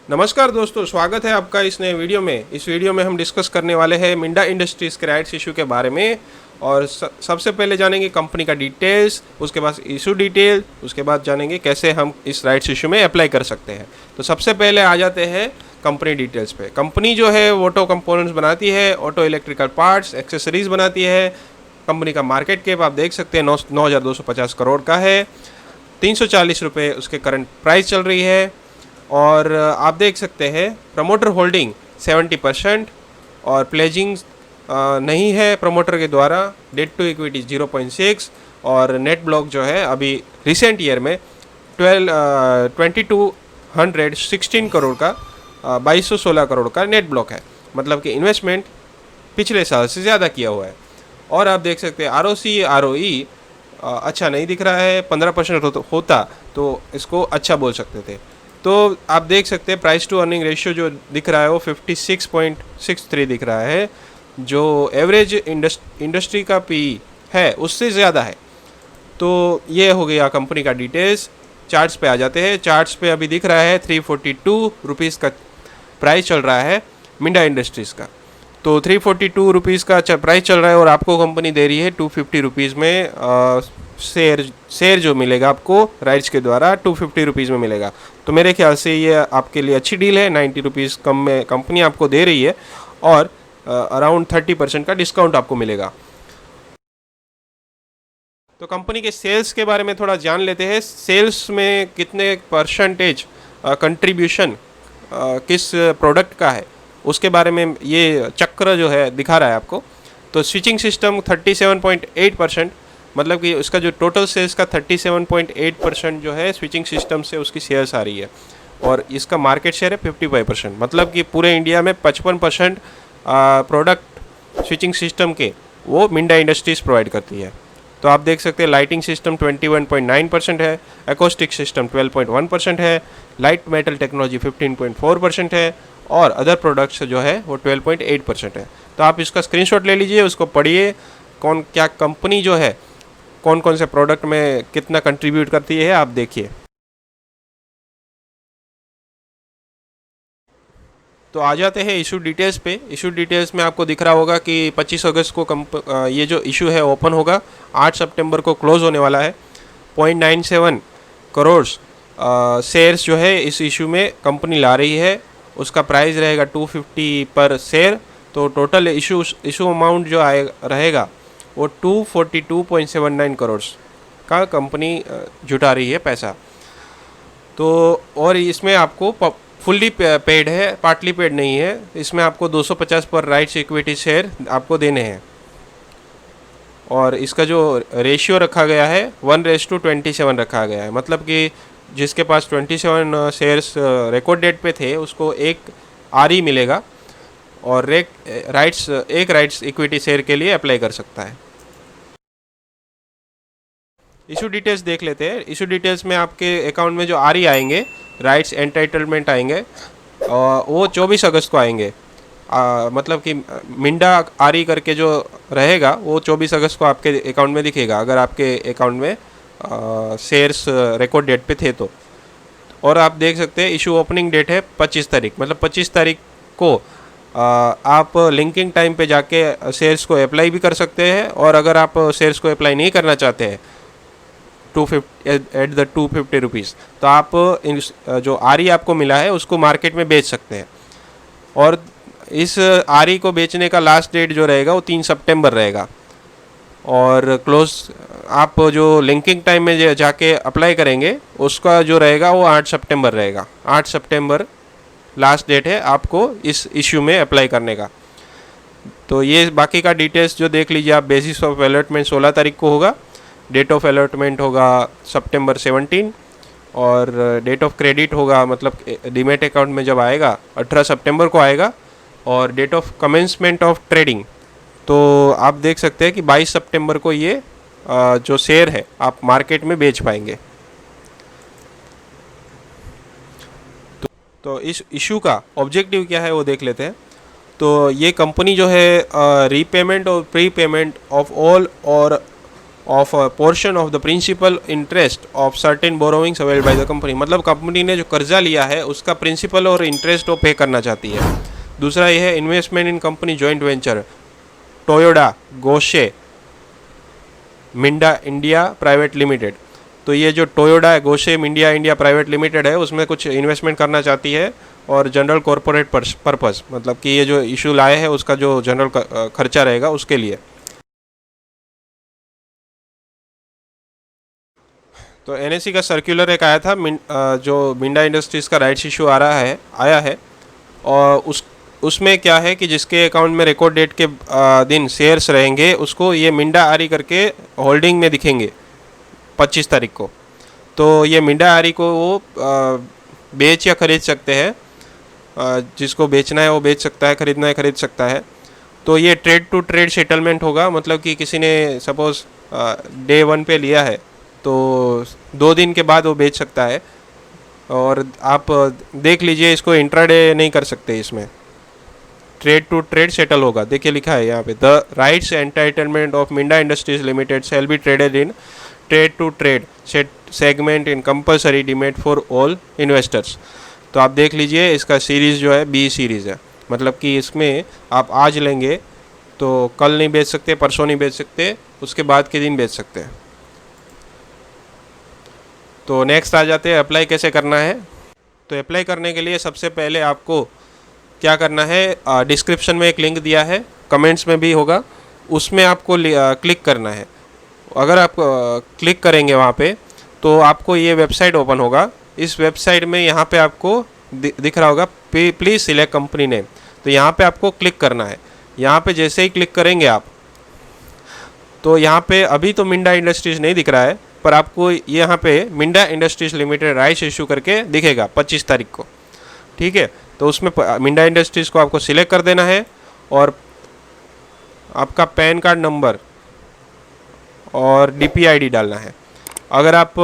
नमस्कार दोस्तों, स्वागत है आपका इस नए वीडियो में। इस वीडियो में हम डिस्कस करने वाले हैं मिंडा इंडस्ट्रीज़ के राइट्स इशू के बारे में। और सबसे पहले जानेंगे कंपनी का डिटेल्स, उसके बाद इशू डिटेल, उसके बाद जानेंगे कैसे हम इस राइट्स इशू में अप्लाई कर सकते हैं। तो सबसे पहले आ जाते हैं कंपनी डिटेल्स पे। कंपनी जो है ऑटो कंपोनेंट्स बनाती है, ऑटो इलेक्ट्रिकल पार्ट्स, एक्सेसरीज बनाती है। कंपनी का मार्केट कैप आप देख सकते हैं 9,250 करोड़ का है। 340 रुपये उसके करंट प्राइस चल रही है। और आप देख सकते हैं प्रमोटर होल्डिंग 70% और प्लेजिंग नहीं है प्रमोटर के द्वारा। डेट टू इक्विटी 0.6 और नेट ब्लॉक जो है अभी रिसेंट ईयर में 2216 करोड़ का 2216 करोड़ का नेट ब्लॉक है। मतलब कि इन्वेस्टमेंट पिछले साल से ज़्यादा किया हुआ है। और आप देख सकते हैं ROE अच्छा नहीं दिख रहा है। 15% होता तो इसको अच्छा बोल सकते थे। तो आप देख सकते हैं प्राइस टू अर्निंग रेशियो जो दिख रहा है वो 56.63 दिख रहा है, जो एवरेज इंडस्ट्री का PE है उससे ज़्यादा है। तो ये हो गया कंपनी का डिटेल्स। चार्ट्स पे आ जाते हैं। चार्ट्स पे अभी दिख रहा है 342 रुपीज़ का प्राइस चल रहा है मिंडा इंडस्ट्रीज़ का। तो 342 रुपीज़ का प्राइस चल रहा है और आपको कंपनी दे रही है 250 रुपीज़ में शेयर जो मिलेगा आपको राइट्स के द्वारा 250 रुपीज़ में मिलेगा। तो मेरे ख्याल से ये आपके लिए अच्छी डील है। 90 रुपीज़ कम में कंपनी आपको दे रही है और अराउंड 30% का डिस्काउंट आपको मिलेगा। तो कंपनी के सेल्स के बारे में थोड़ा जान लेते हैं। सेल्स में कितने परसेंटेज कंट्रीब्यूशन किस प्रोडक्ट का है उसके बारे में ये चक्र जो है दिखा रहा है आपको। तो स्विचिंग सिस्टम 37.8%, मतलब कि उसका जो टोटल सेल्स का 37.8% जो है स्विचिंग सिस्टम से उसकी सेल्स आ रही है। और इसका मार्केट शेयर है 55%, मतलब कि पूरे इंडिया में 55% प्रोडक्ट स्विचिंग सिस्टम के वो मिंडा इंडस्ट्रीज़ प्रोवाइड करती है। तो आप देख सकते हैं लाइटिंग सिस्टम 21.9% है, एकोस्टिक सिस्टम 12.1% है, लाइट मेटल टेक्नोलॉजी 15.4% है और अदर प्रोडक्ट्स जो है वो 12.8% है। तो आप इसका स्क्रीनशॉट ले लीजिए, उसको पढ़िए कौन क्या कंपनी जो है कौन कौन से प्रोडक्ट में कितना कंट्रीब्यूट करती है आप देखिए। तो आ जाते हैं इशू डिटेल्स पे। इशू डिटेल्स में आपको दिख रहा होगा कि 25 अगस्त को ये जो इशू है ओपन होगा, 8 सितंबर को क्लोज होने वाला है। 0.97 करोड़ शेयर्स जो है इस इशू में कंपनी ला रही है। उसका प्राइस रहेगा 250 पर शेयर। तो टोटल इशू अमाउंट जो रहेगा वो 242.79 करोड़ का कंपनी जुटा रही है पैसा। तो और इसमें आपको फुल्ली पेड है, पार्टली पेड नहीं है। इसमें आपको 250 पर राइट्स इक्विटी शेयर आपको देने हैं। और इसका जो रेशियो रखा गया है 1:27 रखा गया है, मतलब कि जिसके पास 27 शेयर्स रिकॉर्ड डेट पे थे उसको एक RE मिलेगा और एक राइट्स इक्विटी शेयर के लिए अप्लाई कर सकता है। इशू डिटेल्स देख लेते हैं। इशू डिटेल्स में आपके अकाउंट में जो RE आएंगे, राइट्स एंटाइटलमेंट आएंगे, वो 24 अगस्त को आएंगे। मतलब कि मिंडा RE करके जो रहेगा वो 24 अगस्त को आपके अकाउंट में दिखेगा, अगर आपके अकाउंट में शेयर्स रिकॉर्ड डेट पे थे तो। और आप देख सकते हैं इशू ओपनिंग डेट है 25 तारीख, मतलब 25 तारीख को आप लिंकिंग टाइम पे जाके शेयर्स को अप्लाई भी कर सकते हैं। और अगर आप शेयर्स को अप्लाई नहीं करना चाहते हैं 250 रुपीज़, तो आप जो RE आपको मिला है उसको मार्केट में बेच सकते हैं। और इस RE को बेचने का लास्ट डेट जो रहेगा वो 3 सितंबर रहेगा। और क्लोज आप जो लिंकिंग टाइम में जाके अप्लाई करेंगे उसका जो रहेगा वो 8 सितंबर रहेगा। 8 सितंबर लास्ट डेट है आपको इस इश्यू में अप्लाई करने का। तो ये बाकी का डिटेल्स जो देख लीजिए आप। बेसिस ऑफ अलॉटमेंट 16 तारीख को होगा, डेट ऑफ अलॉटमेंट होगा सितंबर 17 और डेट ऑफ क्रेडिट होगा, मतलब डीमेट अकाउंट में जब आएगा 18 सितंबर को आएगा। और date of commencement of trading तो आप देख सकते हैं कि 22 सितंबर को ये जो शेयर है आप मार्केट में बेच पाएंगे। तो इस इशू का ऑब्जेक्टिव क्या है वो देख लेते हैं। तो ये कंपनी जो है रीपेमेंट और prepayment of all or of a portion of the principal interest of certain borrowings availed by the company, मतलब कंपनी ने जो कर्जा लिया है उसका प्रिंसिपल और इंटरेस्ट वो पे करना चाहती है। दूसरा ये है investment in company joint venture Toyoda Gosei Minda India private limited. तो ये जो Toyoda Gosei Minda India private limited है उसमें कुछ इन्वेस्टमेंट करना चाहती है और जनरल कॉरपोरेट पर्पस, मतलब कि ये जो इशू लाए है उसका जो जनरल खर्चा रहेगा उसके लिए। तो एनएससी का सर्कुलर एक आया था जो मिंडा इंडस्ट्रीज़ का राइट्स इशू आया है और उसमें क्या है कि जिसके अकाउंट में रिकॉर्ड डेट के दिन शेयर्स रहेंगे उसको ये मिंडा आरी करके होल्डिंग में दिखेंगे 25 तारीख को। तो ये मिंडा आरी को वो बेच या खरीद सकते हैं, जिसको बेचना है वो बेच सकता है, खरीदना है खरीद सकता है। तो ये ट्रेड टू ट्रेड सेटलमेंट होगा, मतलब कि किसी ने सपोज़ डे 1 पे लिया है तो 2 दिन के बाद वो बेच सकता है। और आप देख लीजिए, इसको इंट्राडे नहीं कर सकते, इसमें ट्रेड टू ट्रेड सेटल होगा। देखिए लिखा है यहाँ पे, the rights entitlement of Minda Industries Limited shall be traded in trade to trade segment in compulsory demat for all investors. तो आप देख लीजिए, इसका सीरीज़ जो है बी सीरीज़ है, मतलब कि इसमें आप आज लेंगे तो कल नहीं बेच सकते, परसों नहीं बेच सकते, उसके बाद के दिन बेच सकते हैं। तो नेक्स्ट आ जाते हैं अप्लाई कैसे करना है। तो अप्लाई करने के लिए सबसे पहले आपको क्या करना है, डिस्क्रिप्शन में एक लिंक दिया है, कमेंट्स में भी होगा, उसमें आपको क्लिक करना है। अगर आप क्लिक करेंगे वहाँ पे तो आपको ये वेबसाइट ओपन होगा। इस वेबसाइट में यहाँ पे आपको दिख रहा होगा प्लीज़ सिलेक्ट कंपनी नेम, तो यहाँ पे आपको क्लिक करना है। यहाँ पे जैसे ही क्लिक करेंगे आप, तो यहाँ पे अभी तो मिंडा इंडस्ट्रीज़ नहीं दिख रहा है, पर आपको यहाँ पे Minda industries limited rights issue करके दिखेगा 25 तारीख को। ठीक है, तो उसमें मिंडा इंडस्ट्रीज़ को आपको सिलेक्ट कर देना है और आपका पैन कार्ड नंबर और DPID डालना है। अगर आप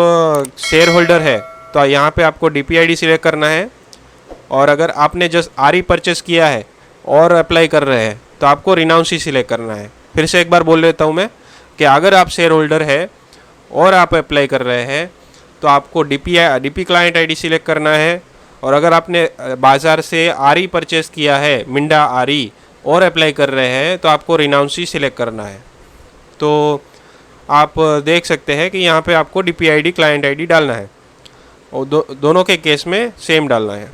शेयर होल्डर है तो यहाँ पे आपको DPID सिलेक्ट करना है। और अगर आपने जस्ट आरी परचेस किया है और अप्लाई कर रहे हैं तो आपको रिनाउंसी सिलेक्ट करना है। फिर से एक बार बोल देता हूँ मैं कि अगर आप शेयर होल्डर है और आप अप्लाई कर रहे हैं तो आपको DP क्लाइंट ID सिलेक्ट करना है। और अगर आपने बाज़ार से आरी परचेस किया है, मिंडा आरी, और अप्लाई कर रहे हैं तो आपको रिनाउंसी सिलेक्ट करना है। तो आप देख सकते हैं कि यहाँ पे आपको DPID क्लाइंट ID डालना है और दोनों के केस में सेम डालना है।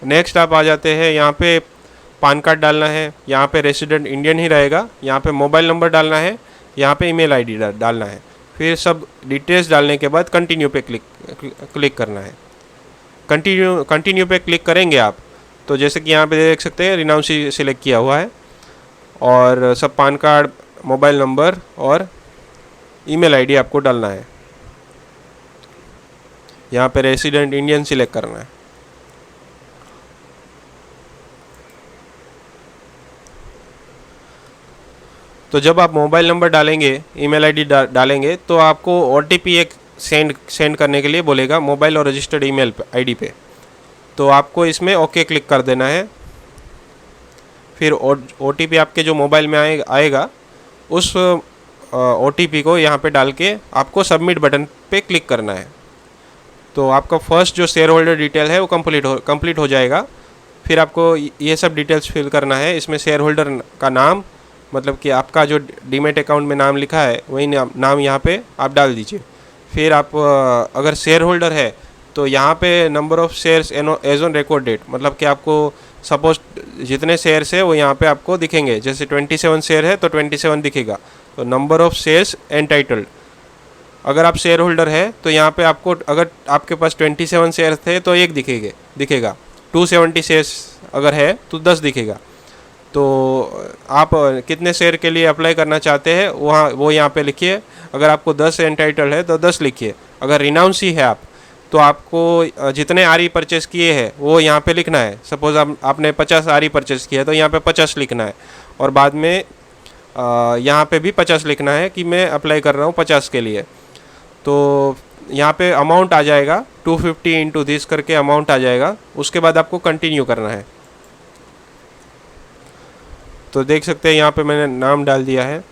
नेक्स्ट आप आ जाते हैं, यहाँ पे पान कार्ड डालना है, यहाँ पे रेसिडेंट इंडियन ही रहेगा, यहाँ पे मोबाइल नंबर डालना है, यहाँ पे ईमेल ID डालना है। फिर सब डिटेल्स डालने के बाद कंटिन्यू पे क्लिक करना है। कंटिन्यू पे क्लिक करेंगे आप तो जैसे कि यहाँ पे देख सकते हैं रिनाउंसी सिलेक्ट किया हुआ है और सब पान कार्ड, मोबाइल नंबर और ईमेल ID आपको डालना है। यहाँ पे रेसिडेंट इंडियन सिलेक्ट करना है। तो जब आप मोबाइल नंबर डालेंगे, ईमेल ID डालेंगे तो आपको OTP एक सेंड करने के लिए बोलेगा मोबाइल और रजिस्टर्ड ईमेल ID पे। तो आपको इसमें ओके क्लिक कर देना है। फिर OTP आपके जो मोबाइल में आएगा उस OTP को यहाँ पे डाल के आपको सबमिट बटन पे क्लिक करना है। तो आपका फर्स्ट जो शेयर होल्डर डिटेल है वो कंप्लीट हो जाएगा। फिर आपको ये सब डिटेल्स फिल करना है। इसमें शेयर होल्डर का नाम, मतलब कि आपका जो डीमेट अकाउंट में नाम लिखा है वही नाम यहाँ पे आप डाल दीजिए। फिर आप अगर शेयर होल्डर है तो यहाँ पे number of shares as on record date, मतलब कि आपको सपोज जितने शेयर्स है वो यहाँ पे आपको दिखेंगे। जैसे 27 शेयर है तो 27 दिखेगा। तो नंबर ऑफ़ शेयर्स एंटाइटल्ड, अगर आप शेयर होल्डर है तो यहाँ पे आपको, अगर आपके पास 27 शेयर थे तो एक दिखेगा, 270 शेयर्स अगर है तो 10 दिखेगा। तो आप कितने शेयर के लिए अप्लाई करना चाहते हैं वो यहाँ पे लिखिए। अगर आपको 10 एंटाइटल है तो 10 लिखिए। अगर रिनाउंसी है आप तो आपको जितने आरी परचेस किए हैं वो यहाँ पे लिखना है। सपोज़ आपने 50 आरी परचेस किया है तो यहाँ पे 50 लिखना है और बाद में यहाँ पे भी 50 लिखना है कि मैं अप्लाई कर रहा हूँ 50 के लिए। तो यहाँ पे अमाउंट आ जाएगा 250 इंटू दिस करके अमाउंट आ जाएगा। उसके बाद आपको कंटिन्यू करना है। तो देख सकते हैं यहाँ पे मैंने नाम डाल दिया है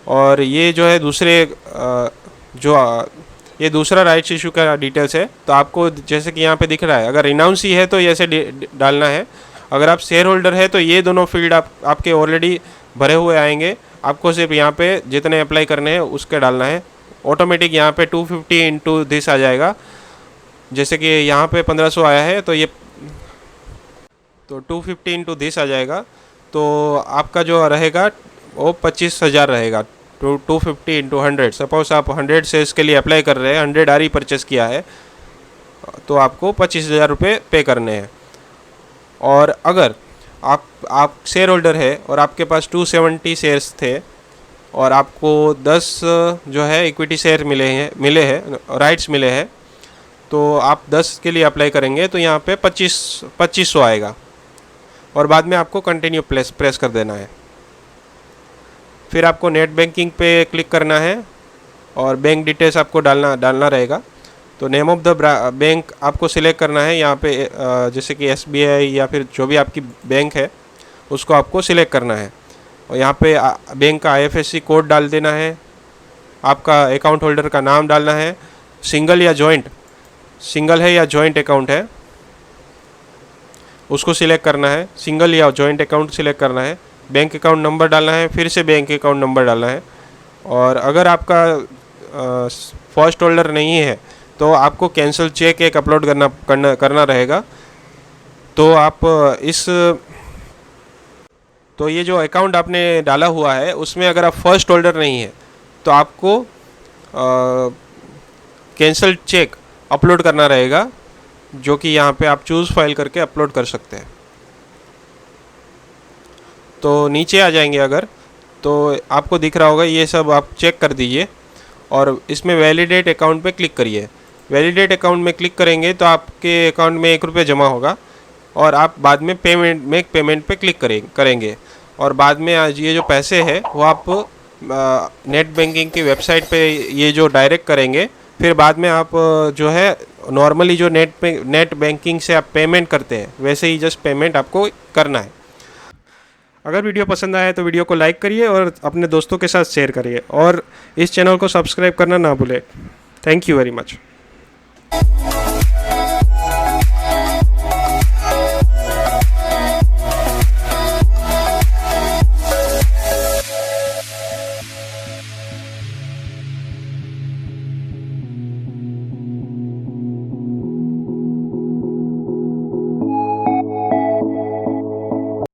और ये जो है ये दूसरा राइट्स इशू का डिटेल्स है। तो आपको जैसे कि यहाँ पे दिख रहा है, अगर रिनाउंसी है तो ऐसे डालना है, अगर आप शेयर होल्डर है तो ये दोनों फील्ड आपके ऑलरेडी भरे हुए आएंगे। आपको सिर्फ यहाँ पे जितने अप्लाई करने हैं उसके डालना है। ऑटोमेटिक यहाँ पे 250 इंटू दिस आ जाएगा। जैसे कि यहाँ पे 1500 आया है तो ये 250 इंटू दिस आ जाएगा। तो आपका जो रहेगा वो 25,000 रहेगा। 250 इंटू 100, सपोज आप 100 शेयर्स के लिए अप्लाई कर रहे हैं, 100 आर परचेस किया है तो आपको 25,000 रुपये पे करने हैं। और अगर आप शेयर होल्डर है और आपके पास 270 शेयर्स थे और आपको 10 जो है इक्विटी शेयर मिले हैं राइट्स मिले हैं, तो आप 10 के लिए अप्लाई करेंगे तो यहाँ पे 2500 आएगा और बाद में आपको कंटिन्यू प्रेस कर देना है। फिर आपको नेट बैंकिंग पे क्लिक करना है और बैंक डिटेल्स आपको डालना रहेगा। तो नेम ऑफ द बैंक आपको सिलेक्ट करना है यहाँ पे, जैसे कि SBI या फिर जो भी आपकी बैंक है उसको आपको सिलेक्ट करना है और यहाँ पे बैंक का IFSC कोड डाल देना है, आपका अकाउंट होल्डर का नाम डालना है, सिंगल है या जॉइंट अकाउंट है उसको सिलेक्ट करना है, सिंगल या जॉइंट अकाउंट सिलेक्ट करना है, बैंक अकाउंट नंबर डालना है, फिर से बैंक अकाउंट नंबर डालना है। और अगर आपका फर्स्ट होल्डर नहीं है तो आपको कैंसिल चेक एक अपलोड करना रहेगा। तो आप तो ये जो अकाउंट आपने डाला हुआ है उसमें अगर आप फर्स्ट होल्डर नहीं है तो आपको कैंसिल चेक अपलोड करना रहेगा, जो कि यहाँ पे आप चूज़ फाइल करके अपलोड कर सकते हैं। तो नीचे आ जाएंगे अगर, तो आपको दिख रहा होगा ये सब, आप चेक कर दीजिए और इसमें वैलिडेट अकाउंट पे क्लिक करिए। वैलिडेट अकाउंट में क्लिक करेंगे तो आपके अकाउंट में 1 रुपये जमा होगा और आप बाद में पेमेंट पे क्लिक करेंगे और बाद में आज ये जो पैसे है वो आप नेट बैंकिंग की वेबसाइट पे ये जो डायरेक्ट करेंगे। फिर बाद में आप जो है नॉर्मली जो नेट बैंकिंग से आप पेमेंट करते हैं वैसे ही जस्ट पेमेंट आपको करना है। अगर वीडियो पसंद आया तो वीडियो को लाइक करिए और अपने दोस्तों के साथ शेयर करिए और इस चैनल को सब्सक्राइब करना ना भूलें। Thank you very much.